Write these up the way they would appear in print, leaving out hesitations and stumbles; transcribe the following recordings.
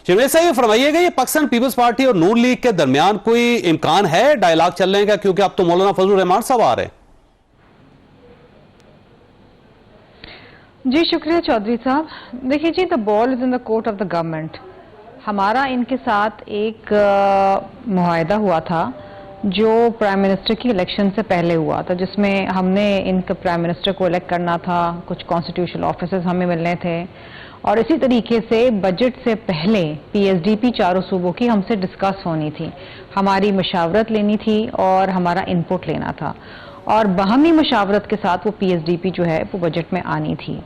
शर्मिला साहब, ये फरमाइएगा, ये पाकिस्तान पीपल्स पार्टी और नून लीग के दरमियान कोई इम्कान है डायलॉग चलने का? क्योंकि अब तो मौलाना फजलुर रहमान साहब आ रहे हैं। जी शुक्रिया चौधरी साहब। देखिए जी, the ball is in the court of the government. हमारा इनके साथ एक मुआहदा हुआ था जो प्राइम मिनिस्टर की इलेक्शन से पहले हुआ था, जिसमें हमने इनका प्राइम मिनिस्टर को इलेक्ट करना था, कुछ कॉन्स्टिट्यूशनल ऑफिसर्स हमें मिलने थे, और इसी तरीके से बजट से पहले पीएसडीपी चारों सूबों की हमसे डिस्कस होनी थी, हमारी मशावरत लेनी थी और हमारा इनपुट लेना था, और बाहमी मशावरत के साथ वो पीएसडीपी जो है वो बजट में आनी थी।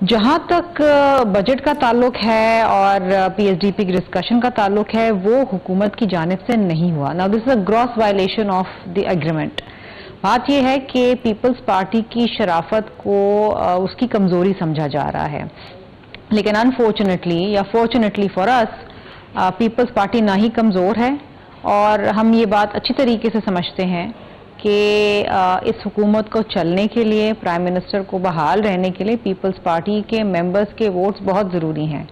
जहां तक बजट का ताल्लुक है और पीएसडीपी की डिस्कशन का ताल्लुक है, वो हुकूमत की जानिब से नहीं हुआ। Now this is a gross violation of the agreement. बात यह है कि पीपल्स पार्टी की शराफत को उसकी कमजोरी समझा जा रहा है, लेकिन अनफॉर्चुनेटली या fortunately for us, Peoples Party ना ही कमजोर है, और हम ये बात अच्छी तरीके से समझते हैं कि इस हुकूमत को चलने के लिए, प्राइम मिनिस्टर को बहाल रहने के लिए पीपल्स पार्टी के मेंबर्स के वोट्स बहुत ज़रूरी हैं,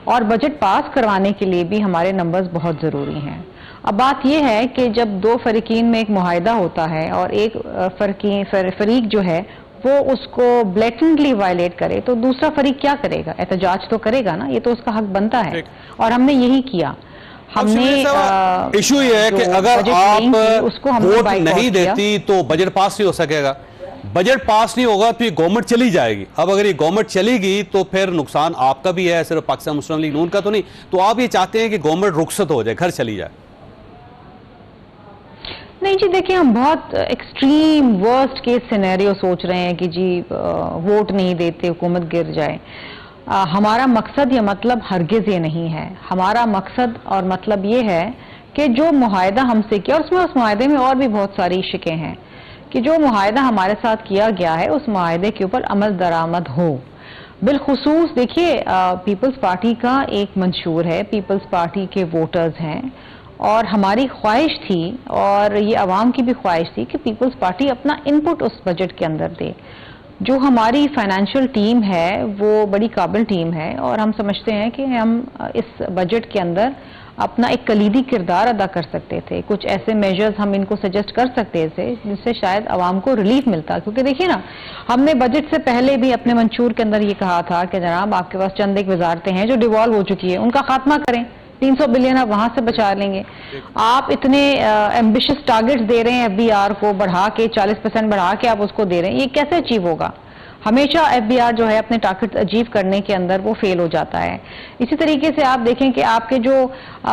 और बजट पास करवाने के लिए भी हमारे नंबर्स बहुत ज़रूरी हैं। अब बात यह है कि जब दो फरीकीन में एक मुआहदा होता है और एक फरीक जो है वो उसको ब्लैटेंटली वायलेट करे, तो दूसरा फरीक क्या करेगा? एहतजाज तो करेगा ना, ये तो उसका हक बनता है, और हमने यही किया। हमने इशू ये है कि अगर आप वोट नहीं देती तो बजट पास नहीं हो सकेगा, बजट पास नहीं होगा तो ये गवर्नमेंट चली जाएगी। अब अगर ये गवर्नमेंट चलेगी तो फिर नुकसान आपका भी है, सिर्फ पाकिस्तान मुस्लिम लीग नून का तो नहीं। तो आप ये चाहते हैं कि गवर्नमेंट रुखसत हो जाए, घर चली जाए? नहीं जी, देखिए, हम बहुत एक्सट्रीम वर्स्ट केस सिनेरियो सोच रहे हैं कि जी वोट नहीं देते हुकूमत गिर जाए। हमारा मकसद या मतलब हरगिज ये नहीं है। हमारा मकसद और मतलब ये है कि जो मुआहदा हमसे किया, और उसमें उस मुआहदे में और भी बहुत सारी शिकें हैं, कि जो मुआहदा हमारे साथ किया गया है उस मुआहदे के ऊपर अमल दरामद हो। बिलखुसूस देखिए, पीपल्स पार्टी का एक मंशूर है, पीपल्स पार्टी के वोटर्स हैं, और हमारी ख्वाहिश थी और ये अवाम की भी ख्वाहिश थी कि पीपल्स पार्टी अपना इनपुट उस बजट के अंदर दे। जो हमारी फाइनेंशियल टीम है वो बड़ी काबिल टीम है, और हम समझते हैं कि हम इस बजट के अंदर अपना एक कलीदी किरदार अदा कर सकते थे। कुछ ऐसे मेजर्स हम इनको सजेस्ट कर सकते थे जिससे शायद आवाम को रिलीफ मिलता। क्योंकि देखिए ना, हमने बजट से पहले भी अपने मंशूर के अंदर ये कहा था कि जनाब, आपके पास चंद एक वजारतें हैं जो डिवॉल्व हो चुकी है, उनका खात्मा करें, 300 बिलियन आप वहां से बचा लेंगे। आप इतने एम्बिशियस टारगेट्स दे रहे हैं, एफबीआर को बढ़ा के 40% बढ़ा के आप उसको दे रहे हैं, ये कैसे अचीव होगा? हमेशा एफबीआर जो है अपने टारगेट अचीव करने के अंदर वो फेल हो जाता है। इसी तरीके से आप देखें कि आपके जो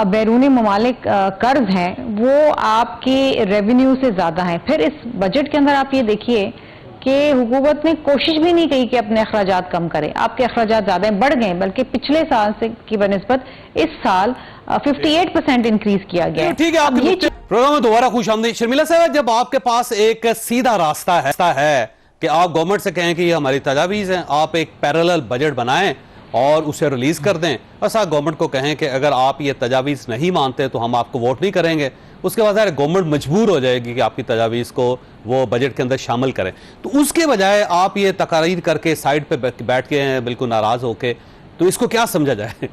बैरूनी ममालिक कर्ज हैं वो आपके रेवेन्यू से ज़्यादा हैं। फिर इस बजट के अंदर आप ये देखिए कि हुकूमत ने कोशिश भी नहीं की कि अपने अखराजात कम करे। आपके अखराजात ज़्यादा बढ़ गए, बल्कि पिछले साल से की बनस्बत इस साल 58% इंक्रीज किया गया है। ठीक है, आपके प्रोग्राम में दोबारा खुश आमदीद। शर्मिला साहब, जब आपके पास एक सीधा रास्ता है कि आप गवर्नमेंट से कहें कि ये हमारी तजावीज़ हैं, आप एक पैरेलल बजट बनाएं और उसे रिलीज कर दें, और साथ गवर्नमेंट को कहें कि अगर आप ये तजावीज़ नहीं मानते तो हम आपको वोट नहीं करेंगे, उसके बाद गवर्नमेंट मजबूर हो जाएगी कि आपकी तजावीज़ को वो बजट के अंदर शामिल करें। तो उसके बजाय आप ये तकारीर करके साइड पे बैठ के बिल्कुल नाराज होके, तो इसको क्या समझा जाए?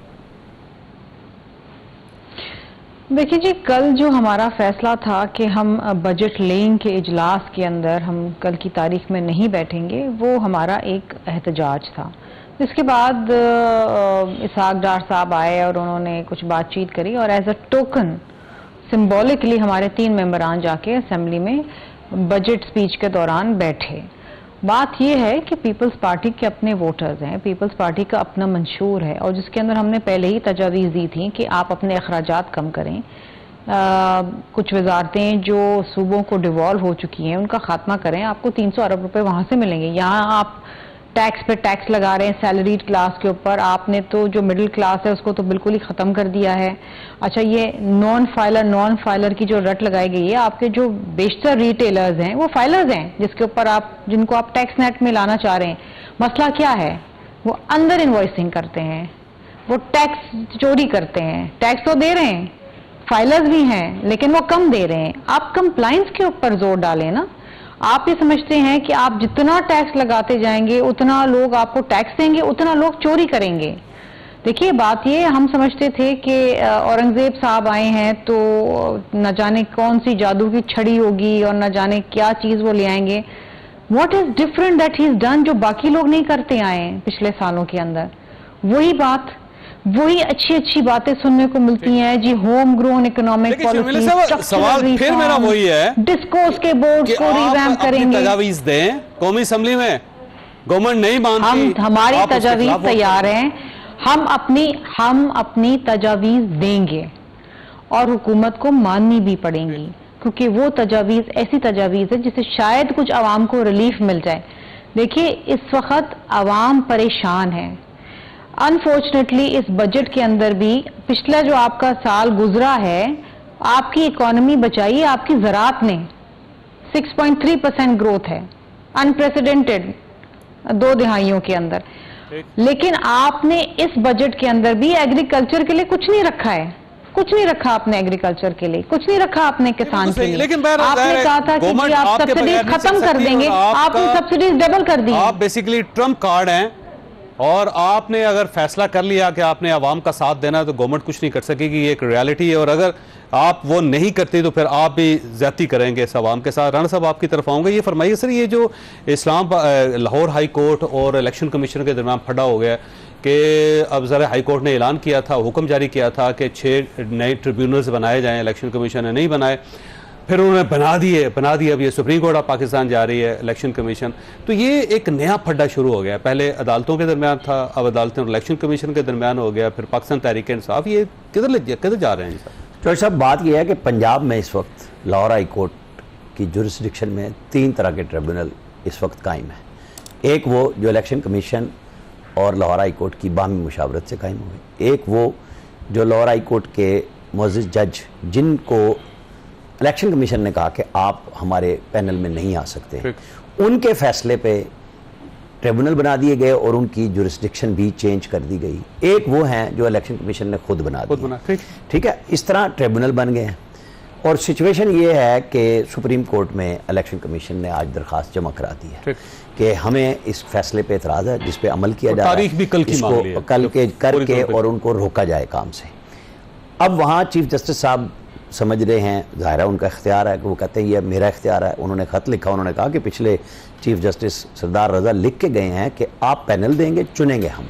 देखिए जी, कल जो हमारा फैसला था कि हम बजट लेंग के इजलास के अंदर हम कल की तारीख में नहीं बैठेंगे, वो हमारा एक एहतजाज था। इसके बाद इसहाक डार साहब आए और उन्होंने कुछ बातचीत करी, और एज अ टोकन सिंबॉलिकली हमारे 3 मेंबरान जाके असेंबली में बजट स्पीच के दौरान बैठे। बात यह है कि पीपल्स पार्टी के अपने वोटर्स हैं, पीपल्स पार्टी का अपना मंशूर है, और जिसके अंदर हमने पहले ही तजावीज़ दी थी कि आप अपने अखराजात कम करें। कुछ वजारतें जो सूबों को डिवॉल्व हो चुकी हैं उनका खात्मा करें, आपको 300 अरब रुपए वहाँ से मिलेंगे। यहाँ आप टैक्स पे टैक्स लगा रहे हैं सैलरीड क्लास के ऊपर, आपने तो जो मिडिल क्लास है उसको तो बिल्कुल ही ख़त्म कर दिया है। अच्छा, ये नॉन फाइलर की जो रट लगाई गई है, आपके जो बेशतर रिटेलर्स हैं वो फाइलर्स हैं जिनको आप टैक्स नेट में लाना चाह रहे हैं। मसला क्या है? वो अंदर इन्वॉइसिंग करते हैं, वो टैक्स चोरी करते हैं, टैक्स तो दे रहे हैं, फाइलर्स भी हैं, लेकिन वो कम दे रहे हैं। आप कंप्लाइंस के ऊपर जोर डालें ना। आप ये समझते हैं कि आप जितना टैक्स लगाते जाएंगे उतना लोग आपको टैक्स देंगे, उतना लोग चोरी करेंगे। देखिए बात ये, हम समझते थे कि औरंगजेब साहब आए हैं तो न जाने कौन सी जादू की छड़ी होगी और न जाने क्या चीज वो ले आएंगे। What is different that he is done जो बाकी लोग नहीं करते आए हैं पिछले सालों के अंदर? वही बात, वही अच्छी अच्छी बातें सुनने को मिलती हैं जी। होम ग्रोन इकोनॉमिक पॉलिसी, सवाल फिर मेरा वही है, डिस्कोर्स के बोर्ड को रिवैम्प करेंगे, तजावीज दें कौमी असेंबली में, गवर्नमेंट नहीं मानती, हम हमारी तजावीज तैयार हैं, हम अपनी तजावीज देंगे और हुकूमत को माननी भी पड़ेंगी, क्योंकि वो तजावीज ऐसी तजावीज है जिससे शायद कुछ आवाम को रिलीफ मिल जाए। देखिए इस वक्त आवाम परेशान है। अनफॉर्चुनेटली इस बजट के अंदर भी पिछला जो आपका साल गुजरा है, आपकी इकोनॉमी बचाई है आपकी ज़राअत ने, 6.3% ग्रोथ है, अनप्रेसिडेंटेड 2 दिहाइयों के अंदर। लेकिन आपने इस बजट के अंदर भी एग्रीकल्चर के लिए कुछ नहीं रखा है, कुछ नहीं रखा आपने एग्रीकल्चर के लिए, कुछ नहीं रखा आपने किसान के लिए। लेकिन आपने कहा था कि आप सब्सिडीज खत्म कर देंगे, आपने सब्सिडीज डबल कर दी। आप बेसिकली ट्रम्प कार्ड हैं और आपने अगर फैसला कर लिया कि आपने आवाम का साथ देना है तो गवर्नमेंट कुछ नहीं कर सकेगी, ये एक रियलिटी है। और अगर आप वो नहीं करते तो फिर आप भी ज्यादती करेंगे इस आवाम के साथ। राणा साहब आपकी तरफ आऊंगा, ये फरमाइए सर, ये जो लाहौर हाई कोर्ट और इलेक्शन कमीशन के दरमियान फटा हो गया कि अब ज़रा हाई कोर्ट ने ऐलान किया था, हुक्म जारी किया था कि 6 नए ट्रिब्यूनल्स बनाए जाएं, इलेक्शन कमीशन ने नहीं बनाए, फिर उन्होंने बना दिए। अब ये सुप्रीम कोर्ट ऑफ पाकिस्तान जा रही है, इलेक्शन कमीशन। तो ये एक नया फड्डा शुरू हो गया, पहले अदालतों के दरमियान था, अब अदालतें और इलेक्शन कमीशन के दरमियान हो गया, फिर पाकिस्तान तहरीक इंसाफ। ये किधर जा रहे हैं सर? तो साहब बात यह है कि पंजाब में इस वक्त लाहौर हाई कोर्ट की जुरिस्डिक्शन में 3 तरह के ट्रिब्यूनल इस वक्त कायम है। एक वो जो इलेक्शन कमीशन और लाहौर हाई कोर्ट की बामी मुशावरत से कायम हुए, एक वो जो लाहौर हाई कोर्ट के मुअज़्ज़िज़ जज जिनको इलेक्शन कमीशन ने कहा कि आप हमारे पैनल में नहीं आ सकते, उनके फैसले पे ट्रिब्यूनल बना दिए गए और उनकी जुरिस्डिक्शन भी चेंज कर दी गई। एक वो हैं जो इलेक्शन कमीशन ने खुद बना दिया, ठीक है। इस तरह ट्रिब्यूनल बन गए हैं और सिचुएशन ये है कि सुप्रीम कोर्ट में इलेक्शन कमीशन ने आज दरख्वास्त जमा करा दी है कि हमें इस फैसले पे एतराज़ है जिस पे अमल किया जा रहा है, भी कल की मांग ली है, कल के करके और उनको रोका जाए काम से। अब वहाँ चीफ जस्टिस साहब समझ रहे हैं, ज़ाहिर है उनका इख्तियार है कि वो कहते हैं ये मेरा इख्तियार है। उन्होंने ख़त लिखा, उन्होंने कहा कि पिछले चीफ जस्टिस सरदार रज़ा लिख के गए हैं कि आप पैनल देंगे, चुनेंगे हम,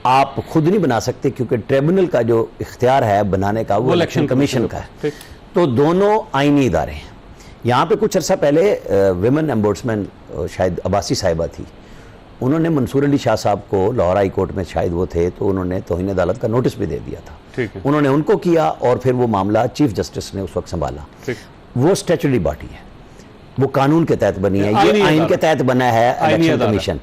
आप खुद नहीं बना सकते क्योंकि ट्रिब्यूनल का जो इख्तियार है बनाने का वो इलेक्शन कमीशन का है। तो दोनों आईनी इदारे हैं। यहाँ पे कुछ अर्सा पहले विमेन एम्बोड्समैन शायद अब्बासी साहिबा थी, उन्होंने मंसूर अली शाह साहब को लाहौर हाई कोर्ट में शायद वो थे, तो उन्होंने तौहीन अदालत का नोटिस भी दे दिया था। उन्होंने उनको किया और फिर वो मामला चीफ जस्टिस ने उस वक्त संभाला। वो स्टैट्यूटरी बॉडी है, वो कानून के तहत बनी है, ये आइन के तहत बना है इलेक्शन कमीशन।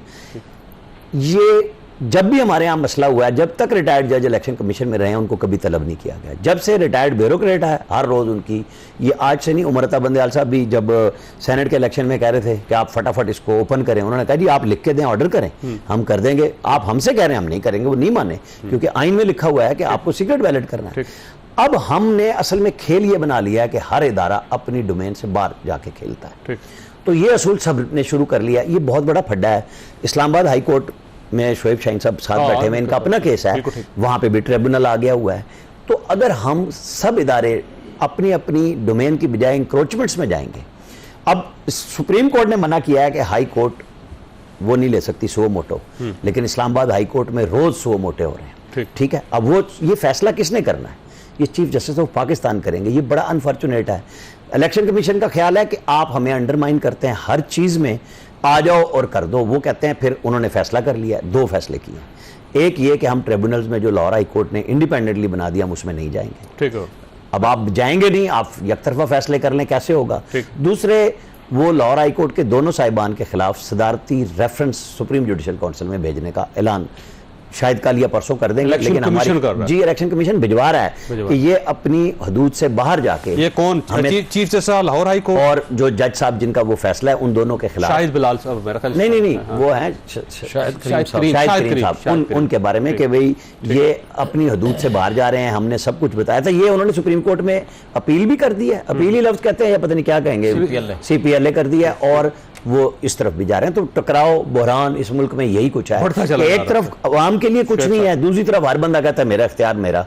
ये जब भी हमारे यहाँ मसला हुआ है, जब तक रिटायर्ड जज इलेक्शन कमीशन में रहे हैं उनको कभी तलब नहीं किया गया। जब से रिटायर्ड ब्यूरोक्रेट है, हर रोज उनकी, ये आज से नहीं, उमरता बंदयाल साहब भी जब सेनेट के इलेक्शन में कह रहे थे कि आप फटाफट इसको ओपन करें, उन्होंने कहा जी आप लिख के दें, ऑर्डर करें, हम कर देंगे। आप हमसे कह रहे हैं हम नहीं करेंगे, वो नहीं माने क्योंकि आइन में लिखा हुआ है कि आपको सीक्रेट बैलेट करना है। अब हमने असल में खेल ये बना लिया है कि हर इदारा अपनी डोमेन से बाहर जाके खेलता है। तो ये असूल सब ने शुरू कर लिया। ये बहुत बड़ा फड्डा है। इस्लामाबाद हाई कोर्ट में शोएब शाहीन साहब साथ बैठे हुए, इनका अपना केस है, वहां पे भी ट्रिब्यूनल आ गया हुआ है। तो अगर हम सब इदारे अपनी अपनी डोमेन की बजाय इंक्रोचमेंट्स में जाएंगे, अब सुप्रीम कोर्ट ने मना किया है कि हाई कोर्ट वो नहीं ले सकती सो मोटो, लेकिन इस्लामाबाद हाई कोर्ट में रोज सो मोटे हो रहे हैं, ठीक है। अब वो ये फैसला किसने करना है? ये चीफ जस्टिस ऑफ पाकिस्तान करेंगे। ये बड़ा अनफॉर्चुनेट है। इलेक्शन कमीशन का ख्याल है कि आप हमें अंडरमाइन करते हैं हर चीज में, आ जाओ और कर दो। वो कहते हैं, फिर उन्होंने फैसला कर लिया, 2 फैसले किए। एक ये कि हम ट्रिब्यूनल्स में जो लाहौर हाई कोर्ट ने इंडिपेंडेंटली बना दिया, हम उसमें नहीं जाएंगे, ठीक है। अब आप जाएंगे नहीं, आप एकतरफा फैसले कर लें, कैसे होगा? दूसरे, वो लाहौर हाई कोर्ट के दोनों साहिबान के खिलाफ सदारती रेफरेंस सुप्रीम जुडिशल काउंसिल में भेजने का ऐलान शायद कल या परसों कर देंगे, लेकिन हमारी इलेक्शन कमीशन भिजवा रहा है कि ये अपनी हदूद से बाहर जाके, ये कौन chief justice Lahore high court और जो जज साहब जिनका वो फैसला है, उन दोनों के खिलाफ, शाहिद बिलाल साहब मेरा ख्याल, नहीं, वो है शाहिद करीम साहब, उनके बारे में कि भाई ये अपनी हदूद से बाहर जा रहे हैं, हमने सब कुछ बताया था। ये उन्होंने सुप्रीम कोर्ट में अपील भी कर दी है। अपील ही लफ्ज कहते हैं या पता नहीं क्या कहेंगे, CPLA कर दिया। और वो इस तरफ भी जा रहे हैं। तो टकराव, बहरान इस मुल्क में यही कुछ है बढ़ता चला कि जा एक रहा तरफ अवाम के लिए कुछ नहीं है, दूसरी तरफ हर बंदा कहता है मेरा इख्तियार मेरा।